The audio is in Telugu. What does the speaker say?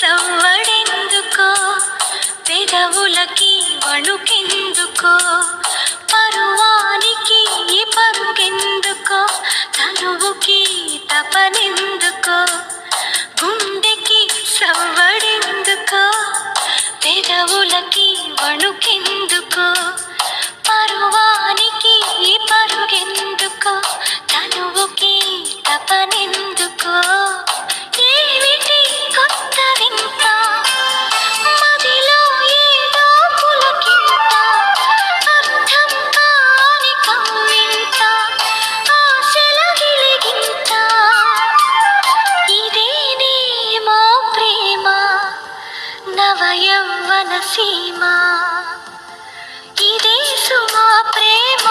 సవ్వడెందుకో పెదవులకి వణుకెందుకో పరువానికి పరుగెందుకో తనువుకి తపనెందుకో గుండెకి సవ్వడెందుకో పెదవులకి వణుకెందుకో పరువానికి పరుగెందుకో తనువుకి తపనెందుకో ఏమిటి కొత్త వింత మదిలో ఏదో పులకింత అర్థం కాని కవ్వింత ఆశల గిలిగింత ఇదేనేమో ప్రేమ నవయవ్వన సీమ ఇదే సుమా ప్రేమ